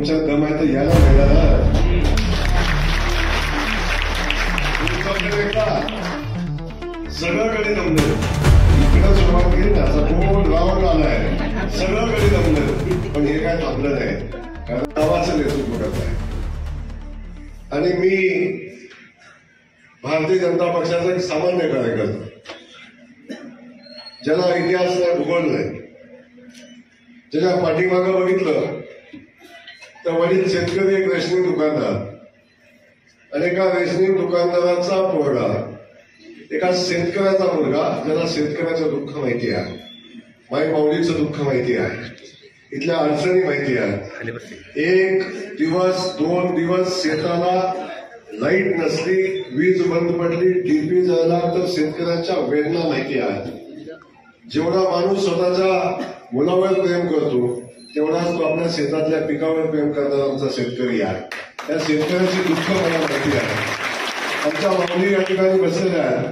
तुमच्यात दम आहे तर याला मैदानात सगळ्याकडे जमलं. इकडं सुरुवात केली ना, असा गोल राऊंड आलाय, सगळ्याकडे जमलं. पण हे काय थांबलं नाही, कारण नावाचं नेतृत्व करत आहे. आणि मी भारतीय जनता पक्षाचा एक सामान्य कार्यकर्ता, ज्याला इतिहास नाही, भूगोल नाही, ज्याच्या पाठीमागं बघितलं तर वडील शेतकरी, एक रेशनिंग दुकानदार, आणि एका रेशनिंग दुकानदाराचा पोरगा, एका शेतकऱ्याचा मुलगा, ज्याला शेतकऱ्याचं दुःख माहिती आहे, माई माऊलीचं दुःख माहिती आहे, इथल्या अडचणी माहिती आहे. एक दिवस 2 दिवस शेताला लाईट नसली, वीज बंद पडली, डीपी झाला तर शेतकऱ्याच्या वेदना माहिती आहे. जेवढा माणूस स्वतःच्या मुलावर प्रेम करतो तेवढाच तो आपल्या शेतातल्या पिकावर प्रेम करणारा आमचा शेतकरी आहे. त्या शेतकऱ्याची दुःख मला माहिती आहे. आमच्या माऊली या ठिकाणी बसलेल्या आहेत,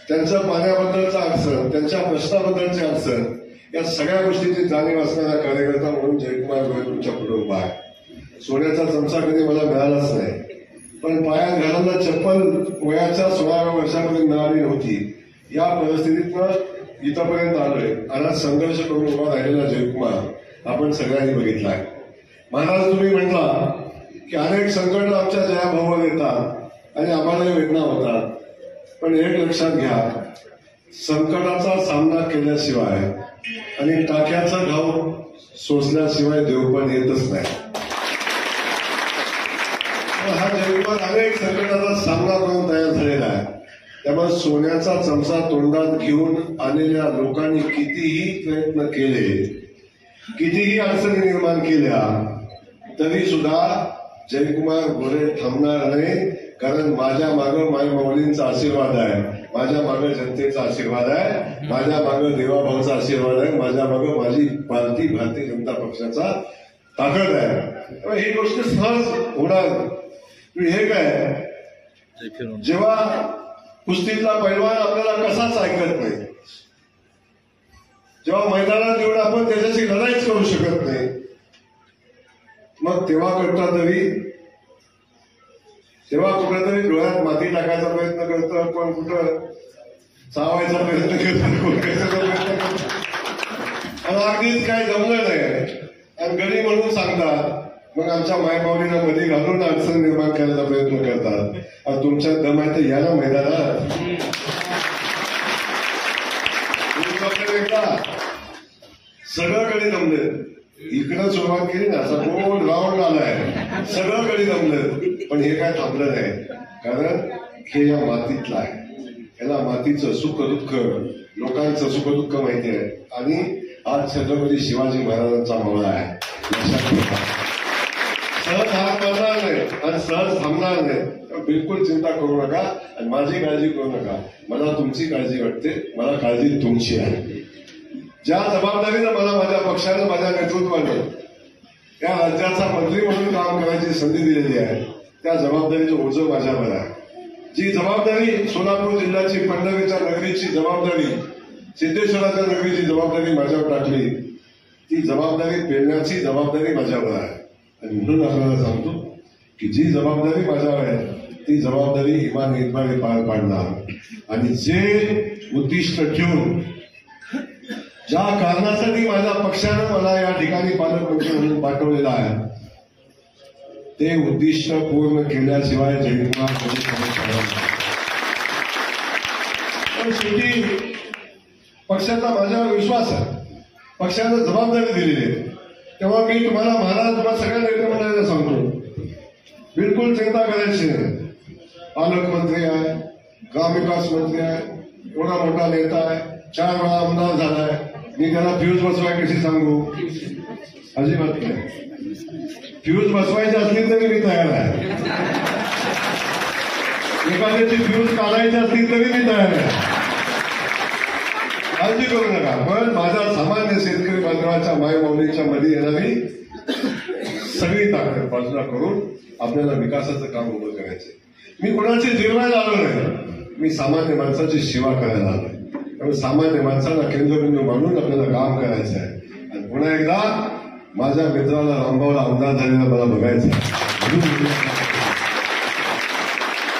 त्यांचं पाण्याबद्दलचं अडचण, त्यांच्या प्रश्नाबद्दलची अडचण, या सगळ्या गोष्टीची जाणीव असणारा कार्यकर्ता म्हणून जयकुमार गोरे तुमच्या पुढे उभा आहे. सोन्याचा चमचा कधी मला मिळालाच नाही, पण पायात घालायला चप्पल वयाच्या 16व्या वर्षापर्यंत मिळाली नव्हती. या परिस्थितीतनं इथंपर्यंत आलोय. आणि संघर्ष करून उभा राहिलेला जयकुमार आपण सगळ्यांनी बघितलाय. महाराज, तुम्ही म्हटला की अनेक संकट आमच्या जयाभावावर येतात आणि आम्हालाही वेदना होतात, पण एक लक्षात घ्या, संकटाचा सामना केल्याशिवाय आणि टाक्याचा घाव सोसल्याशिवाय देव पण येतच नाही. हा जयकुमार अनेक संकटाचा सामना करून तयार झालेला आहे. त्यामुळे सोन्याचा चमचा तोंडात घेऊन आलेल्या लोकांनी कितीही प्रयत्न केले, कितीही अडचणी निर्माण केल्या, तरी सुद्धा जयकुमार गोरे थांबणार नाही. कारण माझ्या मागं माई माऊलींचा आशीर्वाद आहे, माझ्या मागं जनतेचा आशीर्वाद आहे, माझ्या मागं देवाभाऊचा आशीर्वाद आहे, माझ्या मागं माझी भारतीय जनता पक्षाचा ताकद आहे. ही गोष्ट सहज होणार. हे काय, जेव्हा कुस्तीतला पैलवान आपल्याला कसाच ऐकत नाही, जेव्हा मैदानात येऊन आपण त्याच्याशी लढाईच करू शकत नाही, मग तेव्हा कुठेतरी डोळ्यात माती टाकायचा प्रयत्न करतं, पण कुठं चावायचा प्रयत्न करतात, कोणत्याचा प्रयत्न करतात, आणि अगदीच काय जमलं नाही आणि गडी म्हणून सांगतात. मग आमच्या मायमाऊलीला मध्ये घालून अडचण निर्माण करायचा प्रयत्न करतात. आणि तुमच्या दम आहे तर याला मैदानात सगळ्याकडे जमले. इकडं सुरुवात केली ना, असा गोल राऊंड आलाय, सगळ्याकडे जमलं. पण हे काय थांबलं नाही, कारण हे या मातीतलं आहे. याला मातीचं सुख दुःख, लोकांचं सुख दुःख माहिती आहे. आणि आज छत्रपती शिवाजी महाराजांचा मावळा आहे. लक्षात ठेवा, सहज हात मारणार नाही आणि सहज थांबणार नाही. बिलकुल चिंता करू नका आणि माझी काळजी करू नका. मला तुमची काळजी वाटते, मला काळजी तुमची आहे. ज्या जबाबदारीनं मला माझ्या पक्षानं, माझ्या नेतृत्वानं या राज्याचा मंत्री म्हणून काम करायची संधी दिलेली आहे, त्या जबाबदारीचं ओझं माझ्यावर आहे. जी जबाबदारी सोलापूर जिल्ह्याची, पंढरीच्या नगरीची जबाबदारी, सिद्धेश्वराच्या नगरीची जबाबदारी माझ्यावर टाकली, ती जबाबदारी पेलण्याची जबाबदारी माझ्यावर आहे. आणि म्हणून आपल्याला सांगतो की जी जबाबदारी माझ्यावर आहे ती जबाबदारी इमानदारीने पार पाडणार. आणि जे उद्दिष्ट ठेवून, ज्या कारणासाठी माझ्या पक्षानं मला या ठिकाणी पालकमंत्री म्हणून पाठवलेलं आहे, ते उद्दिष्ट पूर्ण केल्याशिवाय जयकुमार शेवटी पक्षाचा माझ्यावर विश्वास आहे, पक्षानं जबाबदारी दिलेली आहे. तेव्हा मी तुम्हाला, महाराज, तुम्हाला सगळ्या नेते मंडळाला सांगतो, बिलकुल चिंता करायची नाही. पालकमंत्री आहे, ग्रामविकास मंत्री आहे, एवढा मोठा नेता आहे, 4 वेळा आमदार झालाय. मी त्याला फ्यूज बसवाय कशी सांगू? अजिबात नाही. फ्यूज बसवायची असली तरी मी तयार आहे, एखाद्याची फ्यूज काढायची असली तरी मी तयार आहे. काळजी करू नका. पण माझ्या सामान्य शेतकरी बांधवाच्या मायमाऊलीच्या मध्ये येणारी सगळी ताकद बाजूला करून आपल्याला विकासाचं काम उभं करायचं. मी कोणाची जिरवायला आलो नाही, मी सामान्य माणसाची सेवा करायला आलोय. त्यामुळे सामान्य माणसाला केंद्रबिंदू मानून आपल्याला काम करायचं आहे. आणि पुन्हा एकदा माझ्या मित्राला रामभाऊला आमदार झालेला मला बघायचं.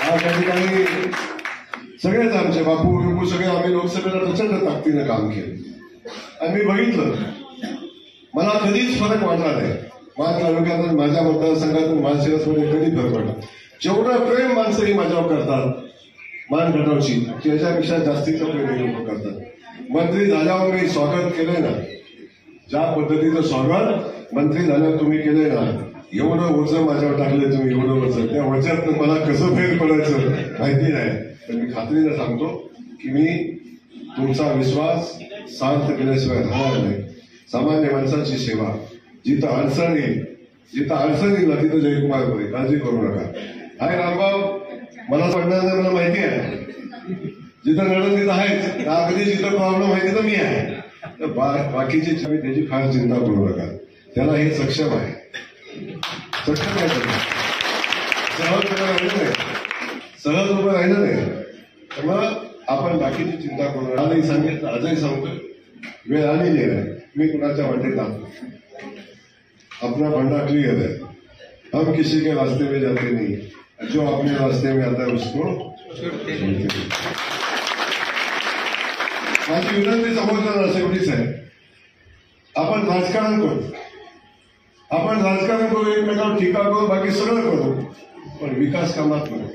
आज त्या ठिकाणी सगळेच आमचे बापू सगळे आम्ही लोकसभेला प्रचंड ताकदीनं काम केलं आणि मी बघितलं. मला कधीच फरक वाटला नाही. माझ्या तालुक्यातून माझ्या मतदारसंघातून माळशिरसमध्ये कधी फरक वाटला. जेवढं प्रेम माणसं ही माझ्यावर करतात मान गटावची त्याच्यापेक्षा जास्तीचं प्रेम हे लोक करतात. मंत्री झाल्यावर मी स्वागत केलंय ना, ज्या पद्धतीचं स्वागत मंत्री झाल्यावर तुम्ही केलंय ना, एवढं वजन माझ्यावर टाकलंय तुम्ही, एवढं वजन. त्या वजनात मला कसं फेर पडायचं माहिती नाही, पण मी खात्रीनं सांगतो की मी तुमचा विश्वास सार्थ केल्याशिवाय राहणार नाही. सामान्य माणसाची सेवा, जिथं अडचण येईल ना तिथं जयकुमार होईल, काळजी करू नका. हाय रामभाऊ मला पडणार नाही, मला माहिती आहे. जिथं लढत तिथं आहेच, अगदी जिथं प्रॉब्लेम आहे तिथं मी आहे. तर बाकीची त्याची फार चिंता करू नका. त्याला हे सक्षम आहे, सक्षम आहे. सहज उभं राहिलं नाही तर मग आपण बाकीची चिंता करू नका. आजही सांगितलं, आजही सांगतोय, वेळ आलेली आहे. मी कुणाच्या वाटेत जातो, अपना फंडा क्लियर है. हम किसी के रास्ते में जाते नहीं, जो अपने रास्ते में आता है उसको माझी विनंती समोरच्या एवढीच आहे. आपण राजकारण करू, एकमेकावर टीका करू, बाकी सगळं करू, पण विकास कामात करू.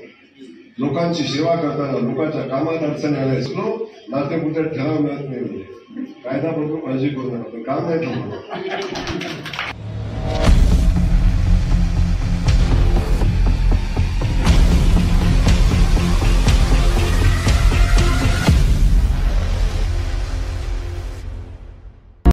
लोकांची सेवा करताना, लोकांच्या कामात अडचण आल्यास नातेपुत्यात ठराव मिळत नाही. कायदा बदलून काळजी करू नका, काम नाही ठेवू.